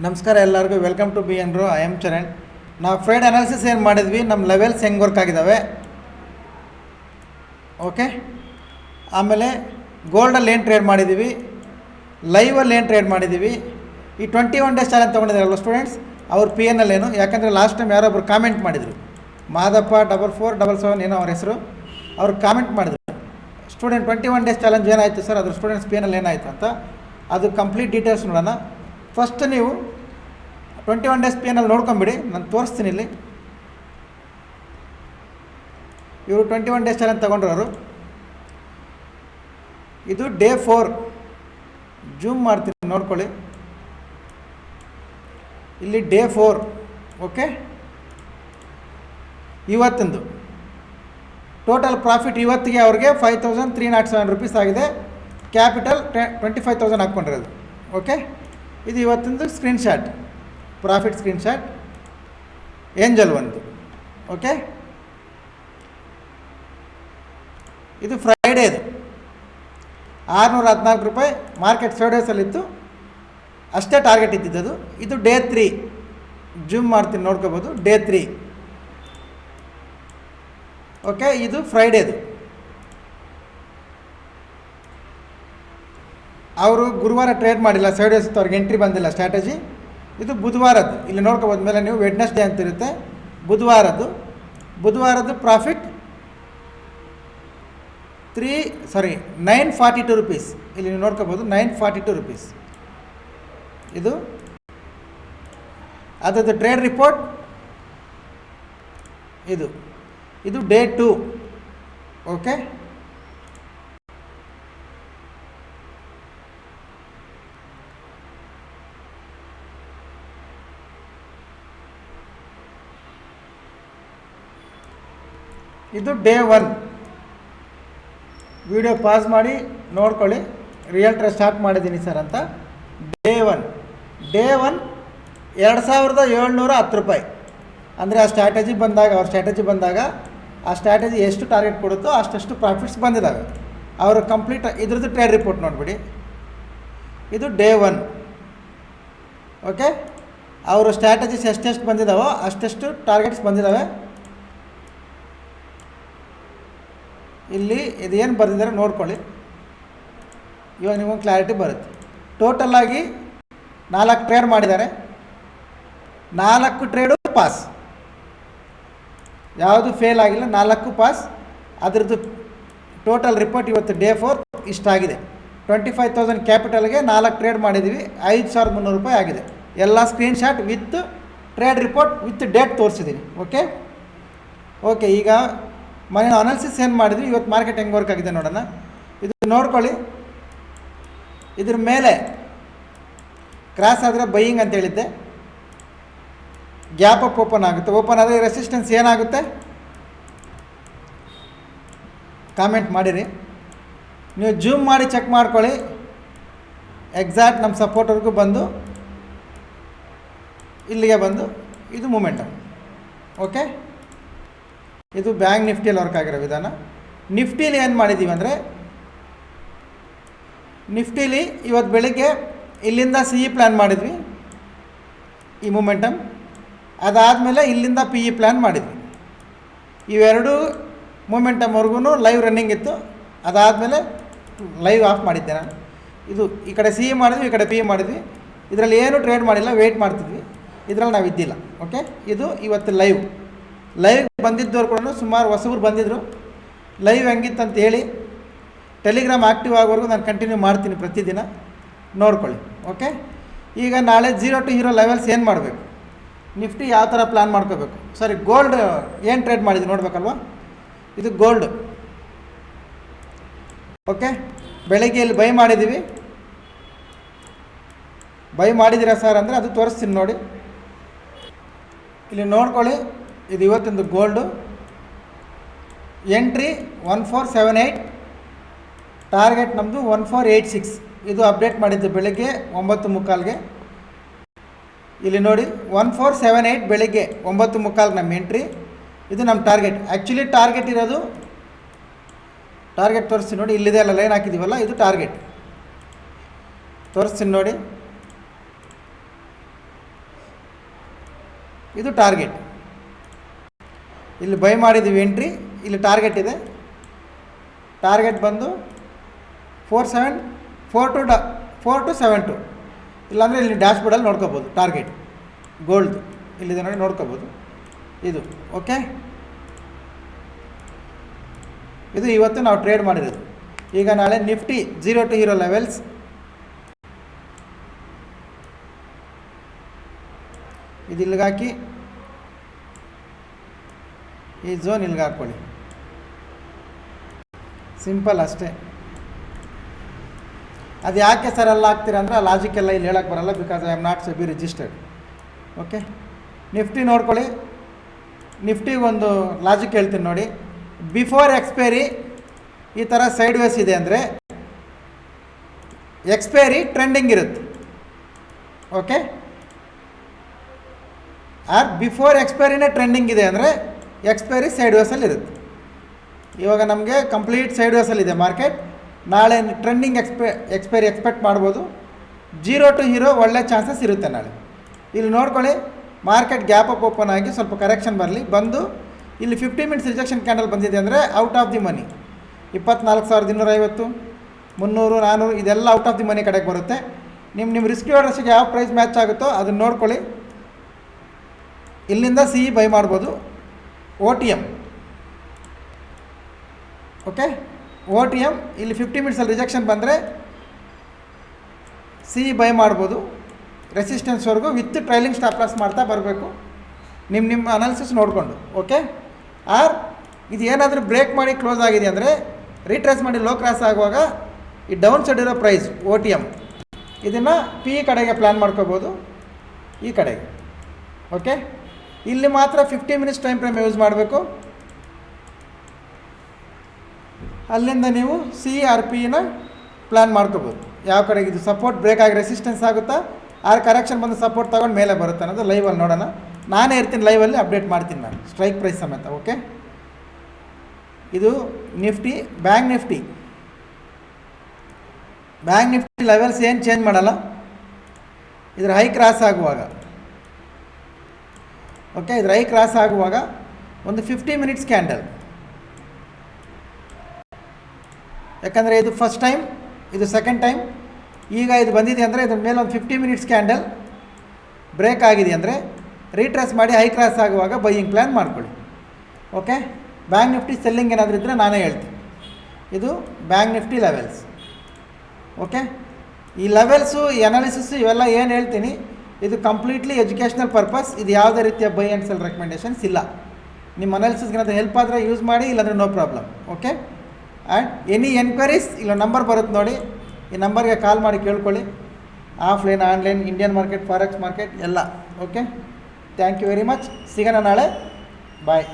ನಮಸ್ಕಾರ ಎಲ್ಲರಿಗೂ welcome to B N row. I am Charan. ನಾವು ಫ್ರೈಡ್ ಅನಾಲಿಸಿಸ್ ಏನು ಮಾಡಿದ್ವಿ, ನಮ್ಮ ಲೆವೆಲ್ಸ್ ಹೆಂಗೆ ವರ್ಕ್ ಆಗಿದ್ದಾವೆ, ಓಕೆ. ಆಮೇಲೆ ಗೋಲ್ಡಲ್ಲಿ ಏನು ಟ್ರೇಡ್ ಮಾಡಿದ್ದೀವಿ, ಲೈವಲ್ಲಿ ಏನು ಟ್ರೇಡ್ ಮಾಡಿದ್ದೀವಿ, ಈ 21 ಡೇಸ್ ಚಾಲೆಂಜ್ ತೊಗೊಂಡಿದ್ದಾರಲ್ಲ ಸ್ಟೂಡೆಂಟ್ಸ್, ಅವ್ರ ಪಿ ಎನ್ ಎಲ್ ಏನು. ಯಾಕಂದರೆ ಲಾಸ್ಟ್ ಟೈಮ್ ಯಾರೊಬ್ಬರು ಕಾಮೆಂಟ್ ಮಾಡಿದರು, ಮಾದಪ್ಪ 4477 ಏನೋ ಅವ್ರ ಹೆಸರು, ಅವ್ರು ಕಾಮೆಂಟ್ ಮಾಡಿದ್ರು, ಸ್ಟೂಡೆಂಟ್ 21 ಡೇಸ್ ಚಾಲೆಂಜ್ ಏನಾಯಿತು ಸರ್, ಅದ್ರ ಸ್ಟೂಡೆಂಟ್ಸ್ ಪಿ ಎನ್ ಎಲ್ ಏನಾಯಿತು ಅಂತ. ಅದು ಕಂಪ್ಲೀಟ್ ಡೀಟೇಲ್ಸ್ ನೋಡೋಣ. ಫಸ್ಟ್ ನೀವು 21 ಡೇಸ್ ಪಿ ಎನ್ ಎಲ್ ನೋಡ್ಕೊಂಬಿಡಿ, ನಾನು ತೋರಿಸ್ತೀನಿ ಇಲ್ಲಿ. ಇವರು 21 ಡೇಸ್ ಚಾಲೆಂಜ್ ತೊಗೊಂಡ್ರವರು. ಇದು ಡೇ 4. ಜೂಮ್ ಮಾಡ್ತೀನಿ ನೋಡ್ಕೊಳ್ಳಿ, ಇಲ್ಲಿ ಡೇ 4, ಓಕೆ. ಇವತ್ತಿಂದು ಟೋಟಲ್ ಪ್ರಾಫಿಟ್ ಇವತ್ತಿಗೆ ಅವ್ರಿಗೆ 5307 ರೂಪೀಸ್ ಆಗಿದೆ. ಕ್ಯಾಪಿಟಲ್ 25,000 ಹಾಕ್ಕೊಂಡಿರೋದು, ಓಕೆ. ಇದು ಇವತ್ತಿಂದು ಸ್ಕ್ರೀನ್ಶಾಟ್, ಪ್ರಾಫಿಟ್ ಸ್ಕ್ರೀನ್ಶಾಟ್, ಏಂಜಲ್ ಒಂದು, ಓಕೆ. ಇದು ಫ್ರೈಡೇದು 614 ರೂಪಾಯಿ ಮಾರ್ಕೆಟ್ ಸರ್ಡೇಸಲ್ಲಿತ್ತು, ಅಷ್ಟೇ ಟಾರ್ಗೆಟ್ ಇದ್ದಿದ್ದದು. ಇದು ಡೇ 3, ಜೂಮ್ ಮಾಡ್ತೀನಿ ನೋಡ್ಕೋಬೋದು, ಡೇ 3, ಓಕೆ. ಇದು ಫ್ರೈಡೇದು. ಅವರು ಗುರುವಾರ ಟ್ರೇಡ್ ಮಾಡಿಲ್ಲ, ಸರ್ಡೇಸ್ ಇತ್ತು, ಅವ್ರಿಗೆ ಎಂಟ್ರಿ ಬಂದಿಲ್ಲ ಸ್ಟ್ರಾಟಜಿ. ಇದು ಬುಧವಾರದ್ದು, ಇಲ್ಲಿ ನೋಡ್ಕೊಬೋದು ಮೇಲೆ ನೀವು, ವೆಡ್ನೆಸ್ಡೇ ಅಂತಿರುತ್ತೆ, ಬುಧವಾರದ್ದು ಪ್ರಾಫಿಟ್ 942 ರೂಪೀಸ್. ಇಲ್ಲಿ ನೀವು ನೋಡ್ಕೋಬೋದು 942 ರೂಪೀಸ್. ಇದು ಅದರದ್ದು ಟ್ರೇಡ್ ರಿಪೋರ್ಟ್. ಇದು ಡೇ 2, ಓಕೆ. ಇದು ಡೇ 1. ವಿಡಿಯೋ ಪಾಸ್ ಮಾಡಿ ನೋಡ್ಕೊಳ್ಳಿ, ರಿಯಲ್ ಟ್ರೇಡ್ ಸ್ಟಾರ್ಟ್ ಮಾಡಿದ್ದೀನಿ ಸರ್ ಅಂತ. ಡೇ 1 2710 ರೂಪಾಯಿ. ಅಂದರೆ ಆ ಸ್ಟ್ರಾಟಜಿ ಬಂದಾಗ, ಅವ್ರ ಸ್ಟ್ರಾಟಜಿ ಬಂದಾಗ ಆ ಸ್ಟ್ರಾಟಜಿ ಎಷ್ಟು ಟಾರ್ಗೆಟ್ ಕೊಡುತ್ತೋ ಅಷ್ಟು ಪ್ರಾಫಿಟ್ಸ್ ಬಂದಿದ್ದಾವೆ. ಅವರು ಕಂಪ್ಲೀಟ್ ಇದ್ರದ್ದು ಟ್ರೇಡ್ ರಿಪೋರ್ಟ್ ನೋಡಿಬಿಡಿ. ಇದು ಡೇ 1, ಓಕೆ. ಅವರು ಸ್ಟ್ರಾಟಜಿಸ್ ಎಷ್ಟೆಷ್ಟು ಬಂದಿದ್ದಾವೋ ಅಷ್ಟೆಷ್ಟು ಟಾರ್ಗೆಟ್ಸ್ ಬಂದಿದ್ದಾವೆ. ಇಲ್ಲಿ ಇದು ಏನು ಬರೆದಿದ್ದಾರೆ ನೋಡ್ಕೊಳ್ಳಿ, ಇವಾಗ ನಿಮಗೆ ಕ್ಲಾರಿಟಿ ಬರುತ್ತೆ. ಟೋಟಲಾಗಿ 4 ಟ್ರೇಡ್ ಮಾಡಿದ್ದಾರೆ, 4 ಟ್ರೇಡು ಪಾಸ್, ಯಾವುದು ಫೇಲ್ ಆಗಿಲ್ಲ, 4 ಪಾಸ್. ಅದರದ್ದು ಟೋಟಲ್ ರಿಪೋರ್ಟ್ ಇವತ್ತು ಡೇ 4 ಇಷ್ಟಾಗಿದೆ. 25,000 ಕ್ಯಾಪಿಟಲ್ಗೆ 4 ಟ್ರೇಡ್ ಮಾಡಿದ್ದೀವಿ, 5,300 ರೂಪಾಯಿ ಆಗಿದೆ. ಎಲ್ಲ screenshot with trade report with date ತೋರಿಸಿದ್ದೀನಿ, ಓಕೆ. ಈಗ ಮನೆ ಅನಾಲಿಸಿಸ್ ಏನು ಮಾಡಿದ್ವಿ, ಇವತ್ತು ಮಾರ್ಕೆಟ್ ಹೆಂಗೆ ವರ್ಕ್ ಆಗಿದೆ ನೋಡೋಣ. ಇದು ನೋಡ್ಕೊಳ್ಳಿ, ಇದ್ರ ಮೇಲೆ ಕ್ರಾಸ್ ಆದರೆ ಬೈಯಿಂಗ್ ಅಂತ ಹೇಳಿದ್ದೆ, ಗ್ಯಾಪ್ ಅಪ್ ಓಪನ್ ಆಗುತ್ತೆ. ಓಪನ್ ಆದರೆ ರೆಸಿಸ್ಟೆನ್ಸ್ ಏನಾಗುತ್ತೆ ಕಾಮೆಂಟ್ ಮಾಡಿರಿ. ನೀವು ಜೂಮ್ ಮಾಡಿ ಚೆಕ್ ಮಾಡ್ಕೊಳ್ಳಿ, ಎಕ್ಸಾಕ್ಟ್ ನಮ್ಮ ಸಪೋರ್ಟ್ವರೆಗೂ ಬಂದು ಇಲ್ಲಿಗೆ ಬಂದು ಇದು ಮೂಮೆಂಟಮ್, ಓಕೆ. ಇದು ಬ್ಯಾಂಕ್ ನಿಫ್ಟಿಯಲ್ಲಿ ವರ್ಕ್ ಆಗಿರೋ ವಿಧಾನ. ನಿಫ್ಟಿಲಿ ಏನು ಮಾಡಿದ್ದೀವಿ ಅಂದರೆ, ನಿಫ್ಟಿಲಿ ಇವತ್ತು ಬೆಳಿಗ್ಗೆ ಇಲ್ಲಿಂದ CE ಪ್ಲ್ಯಾನ್ ಮಾಡಿದ್ವಿ, ಈ ಮೂಮೆಂಟಮ್. ಅದಾದಮೇಲೆ ಇಲ್ಲಿಂದ PE ಪ್ಲ್ಯಾನ್ ಮಾಡಿದ್ವಿ. ಇವೆರಡು ಮೂಮೆಂಟಮ್ವರೆಗೂ ಲೈವ್ ರನ್ನಿಂಗ್ ಇತ್ತು. ಅದಾದಮೇಲೆ ಲೈವ್ ಆಫ್ ಮಾಡಿದ್ದೆ ನಾನು. ಇದು ಈ ಕಡೆ CE ಮಾಡಿದ್ವಿ, ಈ ಕಡೆ PE ಮಾಡಿದ್ವಿ. ಇದರಲ್ಲಿ ಏನು ಟ್ರೇಡ್ ಮಾಡಿಲ್ಲ, ವೆಯ್ಟ್ ಮಾಡ್ತಿದ್ವಿ. ಇದರಲ್ಲಿ ನಾವು ಇದ್ದಿಲ್ಲ, ಓಕೆ. ಇದು ಇವತ್ತು ಲೈವ್ ಬಂದಿದ್ದವ್ರು ಕೂಡ ಸುಮಾರು ಹೊಸಬ್ರು ಬಂದಿದ್ದರು. ಲೈವ್ ಹೆಂಗಿತ್ತಂತ ಹೇಳಿ ಟೆಲಿಗ್ರಾಮ್ ಆ್ಯಕ್ಟಿವ್ ಆಗೋವರೆಗೂ ನಾನು ಕಂಟಿನ್ಯೂ ಮಾಡ್ತೀನಿ ಪ್ರತಿದಿನ, ನೋಡ್ಕೊಳ್ಳಿ, ಓಕೆ. ಈಗ ನಾಳೆ 0 to ಹೀರೋ ಲೆವೆಲ್ಸ್ ಏನು ಮಾಡಬೇಕು, ನಿಫ್ಟಿ ಯಾವ ಥರ ಪ್ಲ್ಯಾನ್ ಮಾಡ್ಕೋಬೇಕು. ಸರಿ, ಗೋಲ್ಡ್ ಏನು ಟ್ರೇಡ್ ಮಾಡಿದ್ವಿ ನೋಡಬೇಕಲ್ವ. ಇದು ಗೋಲ್ಡ್, ಓಕೆ. ಬೆಳಗ್ಗೆ ಇಲ್ಲಿ ಬೈ ಮಾಡಿದ್ದೀವಿ. ಬೈ ಮಾಡಿದ್ದೀರಾ ಸರ್ ಅಂದರೆ ಅದು ತೋರಿಸ್ತೀನಿ ನೋಡಿ, ಇಲ್ಲಿ ನೋಡ್ಕೊಳ್ಳಿ. ಇದು ಇವತ್ತಿಂದು ಗೋಲ್ಡು. ಎಂಟ್ರಿ 1478, ಟಾರ್ಗೆಟ್ ನಮ್ಮದು 1486. ಇದು ಅಪ್ಡೇಟ್ ಮಾಡಿದ್ದು ಬೆಳಗ್ಗೆ 9:15ಗೆ. ಇಲ್ಲಿ ನೋಡಿ 1478 ಬೆಳಗ್ಗೆ 9:15 ನಮ್ಮ ಎಂಟ್ರಿ. ಇದು ನಮ್ಮ ಟಾರ್ಗೆಟ್. ಆ್ಯಕ್ಚುಲಿ ಟಾರ್ಗೆಟ್ ಇರೋದು, ಟಾರ್ಗೆಟ್ ತೋರಿಸ್ತೀನಿ ನೋಡಿ, ಇಲ್ಲಿದೆ ಅಲ್ಲ ಲೈನ್ ಹಾಕಿದ್ದೀವಲ್ಲ, ಇದು ಟಾರ್ಗೆಟ್. ತೋರಿಸ್ತೀನಿ ನೋಡಿ. ಇದು ಟಾರ್ಗೆಟ್. ಇಲ್ಲಿ ಬೈ ಮಾಡಿದ್ದೀವಿ ಎಂಟ್ರಿ, ಇಲ್ಲಿ ಟಾರ್ಗೆಟ್ ಇದೆ. ಟಾರ್ಗೆಟ್ ಬಂದು 4.72 ಇಲ್ಲಾಂದರೆ ಇಲ್ಲಿ ಡ್ಯಾಶ್ ಬೋರ್ಡಲ್ಲಿ ನೋಡ್ಕೋಬೋದು. ಟಾರ್ಗೆಟ್ ಗೋಲ್ಡ್ ಇಲ್ಲಿದೆ ನೋಡಿ, ನೋಡ್ಕೋಬೋದು ಇದು. ಓಕೆ, ಇದು ಇವತ್ತು ನಾವು ಟ್ರೇಡ್ ಮಾಡಿರೋದು. ಈಗ ನಾಳೆ ನಿಫ್ಟಿ 0 to hero ಲೆವೆಲ್ಸ್, ಇದು ಇಲ್ಲಿಗೆ ಹಾಕಿ ಈ ಝೋನ್ ಇಲ್ಲಿಗೆ ಹಾಕ್ಕೊಳ್ಳಿ. ಸಿಂಪಲ್ ಅಷ್ಟೇ. ಅದು ಯಾಕೆ ಸರ್ ಎಲ್ಲ ಹಾಕ್ತೀರ ಅಂದರೆ ಆ ಲಾಜಿಕ್ ಎಲ್ಲ ಇಲ್ಲಿ ಹೇಳಕ್ಕೆ ಬರಲ್ಲ, because I am not SEBI registered. Okay, Nifty ನೋಡ್ಕೊಳ್ಳಿ. ನಿಫ್ಟಿಗೊಂದು ಲಾಜಿಕ್ ಹೇಳ್ತೀನಿ ನೋಡಿ. ಬಿಫೋರ್ ಎಕ್ಸ್ಪೈರಿ ಈ ಥರ ಸೈಡ್ ವೇಸ್ ಇದೆ ಅಂದರೆ ಎಕ್ಸ್ಪೈರಿ ಟ್ರೆಂಡಿಂಗ್ ಇರುತ್ತೆ. ಓಕೆ, ಆರ್ ಬಿಫೋರ್ ಎಕ್ಸ್ಪೈರಿನೇ ಟ್ರೆಂಡಿಂಗ್ ಇದೆ ಅಂದರೆ ಎಕ್ಸ್ಪೈರಿ ಸೈಡ್ ವೇಸಲ್ಲಿ ಇರುತ್ತೆ. ಇವಾಗ ನಮಗೆ ಕಂಪ್ಲೀಟ್ ಸೈಡ್ ವೇಸಲ್ಲಿದೆ ಮಾರ್ಕೆಟ್. ನಾಳೆ ಟ್ರೆಂಡಿಂಗ್ ಎಕ್ಸ್ಪೈರಿ ಎಕ್ಸ್ಪೆಕ್ಟ್ ಮಾಡ್ಬೋದು. 0 to hero ಒಳ್ಳೆ ಚಾನ್ಸಸ್ ಇರುತ್ತೆ ನಾಳೆ. ಇಲ್ಲಿ ನೋಡ್ಕೊಳ್ಳಿ, ಮಾರ್ಕೆಟ್ ಗ್ಯಾಪ್ ಅಪ್ ಓಪನ್ ಆಗಿ ಸ್ವಲ್ಪ ಕರೆಕ್ಷನ್ ಬರಲಿ, ಬಂದು ಇಲ್ಲಿ 50 ಮಿನಿಟ್ಸ್ ರಿಜೆಕ್ಷನ್ ಕ್ಯಾಂಡಲ್ ಬಂದಿದೆ ಅಂದರೆ ಔಟ್ ಆಫ್ ದಿ ಮನಿ. 24,250, 300, 400 ಇದೆಲ್ಲ ಔಟ್ ಆಫ್ ದಿ ಮನಿ ಕಡೆಗೆ ಬರುತ್ತೆ. ನಿಮ್ಮ ರಿಸ್ಕ್ ರಿವಾರ್ಡ್ಸ್ಗೆ ಯಾವ ಪ್ರೈಸ್ ಮ್ಯಾಚ್ ಆಗುತ್ತೋ ಅದನ್ನು ನೋಡ್ಕೊಳ್ಳಿ. ಇಲ್ಲಿಂದ CE ಬೈ ಮಾಡ್ಬೋದು. OTM, ಓಕೆ, OTM ಇಲ್ಲಿ 50 ಮಿನಿಟ್ಸಲ್ಲಿ ರಿಜೆಕ್ಷನ್ ಬಂದರೆ CE ಬೈ ಮಾಡ್ಬೋದು ರೆಸಿಸ್ಟೆನ್ಸ್ವರೆಗೂ, ವಿತ್ ಟ್ರೈಲಿಂಗ್ ಸ್ಟಾಪ್ ಲಾಸ್ ಮಾಡ್ತಾ ಬರಬೇಕು ನಿಮ್ಮ ಅನಾಲಿಸಿಸ್ ನೋಡಿಕೊಂಡು. ಓಕೆ, ಆರ್ ಇದು ಏನಾದರೂ ಬ್ರೇಕ್ ಮಾಡಿ ಕ್ಲೋಸ್ ಆಗಿದೆ ಅಂದರೆ ರೀಟ್ರೇಸ್ ಮಾಡಿ ಲೋ ಕ್ರಾಸ್ ಆಗುವಾಗ ಈ ಡೌನ್ ಸೈಡ್ ಇರೋ ಪ್ರೈಸ್ OTM ಇದನ್ನು PE ಕಡೆಗೆ ಪ್ಲ್ಯಾನ್ ಮಾಡ್ಕೋಬೋದು, ಈ ಕಡೆಗೆ. ಓಕೆ, ಇಲ್ಲಿ ಮಾತ್ರ 50 ಮಿನಿಟ್ಸ್ ಟೈಮ್ ಫ್ರೇಮ್ ಯೂಸ್ ಮಾಡಬೇಕು. ಅಲ್ಲಿಂದ ನೀವು CRPನ ಪ್ಲ್ಯಾನ್ ಮಾಡ್ಕೋಬೋದು. ಯಾವ ಕಡೆಗೆ ಇದು ಸಪೋರ್ಟ್ ಬ್ರೇಕ್ ಆಗಿ ರೆಸಿಸ್ಟೆನ್ಸ್ ಆಗುತ್ತಾ, ಆರ್ ಕರೆಕ್ಷನ್ ಬಂದು ಸಪೋರ್ಟ್ ತೊಗೊಂಡು ಮೇಲೆ ಬರುತ್ತೆ ಅನ್ನೋದು ಲೈವಲ್ಲಿ ನೋಡೋಣ. ನಾನೇ ಇರ್ತೀನಿ ಲೈವಲ್ಲಿ, ಅಪ್ಡೇಟ್ ಮಾಡ್ತೀನಿ ನಾನು ಸ್ಟ್ರೈಕ್ ಪ್ರೈಸ್ ಸಮೇತ. ಓಕೆ, ಇದು ನಿಫ್ಟಿ. ಬ್ಯಾಂಕ್ ನಿಫ್ಟಿ ಲೆವೆಲ್ಸ್ ಏನು ಚೇಂಜ್ ಮಾಡಲ್ಲ. ಇದ್ರ ಹೈ ಕ್ರಾಸ್ ಆಗುವಾಗ, ಓಕೆ, ಇದ್ರ ಹೈ ಕ್ರಾಸ್ ಆಗುವಾಗ ಒಂದು 50 ಮಿನಿಟ್ಸ್ ಕ್ಯಾಂಡಲ್, ಯಾಕಂದರೆ ಇದು ಫಸ್ಟ್ ಟೈಮ್, ಇದು ಸೆಕೆಂಡ್ ಟೈಮ್. ಈಗ ಇದು ಬಂದಿದೆ ಅಂದರೆ ಇದ್ರ ಮೇಲೆ ಒಂದು 50 ಮಿನಿಟ್ಸ್ ಕ್ಯಾಂಡಲ್ ಬ್ರೇಕ್ ಆಗಿದೆ ಅಂದರೆ ರೀಟ್ರೇಸ್ ಮಾಡಿ ಹೈ ಕ್ರಾಸ್ ಆಗುವಾಗ ಬೈಯಿಂಗ್ ಪ್ಲ್ಯಾನ್ ಮಾಡ್ಕೊಳ್ಳಿ. ಓಕೆ, ಬ್ಯಾಂಕ್ ನಿಫ್ಟಿ ಸೆಲ್ಲಿಂಗ್ ಏನಾದರೂ ಇದ್ದರೆ ನಾನೇ ಹೇಳ್ತೀನಿ. ಇದು ಬ್ಯಾಂಕ್ ನಿಫ್ಟಿ ಲೆವೆಲ್ಸ್. ಓಕೆ, ಈ ಲೆವೆಲ್ಸು, ಈ ಅನಾಲಿಸಿಸು ಇವೆಲ್ಲ ಏನು ಹೇಳ್ತೀನಿ ಇದು ಕಂಪ್ಲೀಟ್ಲಿ ಎಜುಕೇಷ್ನಲ್ ಪರ್ಪಸ್. ಇದು ಯಾವುದೇ ರೀತಿಯ ಬೈ ಆ್ಯಂಡ್ ಸೆಲ್ ರೆಕಮೆಂಡೇಷನ್ಸ್ ಇಲ್ಲ. ನಿಮ್ಮ ಅನಾಲಿಸಿಸ್ಗೆ ಏನಾದರೂ ಹೆಲ್ಪ್ ಆದರೆ ಯೂಸ್ ಮಾಡಿ, ಇಲ್ಲಾಂದರೆ no problem. Okay, and any enquiries ಇಲ್ಲ ನಂಬರ್ ಬರುತ್ತೆ ನೋಡಿ, ಈ ನಂಬರ್ಗೆ ಕಾಲ್ ಮಾಡಿ ಕೇಳ್ಕೊಳ್ಳಿ. Offline, online, Indian market, forex market ಎಲ್ಲ. Okay, thank you very much. ಸಿಗೋಣ ನಾಳೆ. ಬಾಯ್.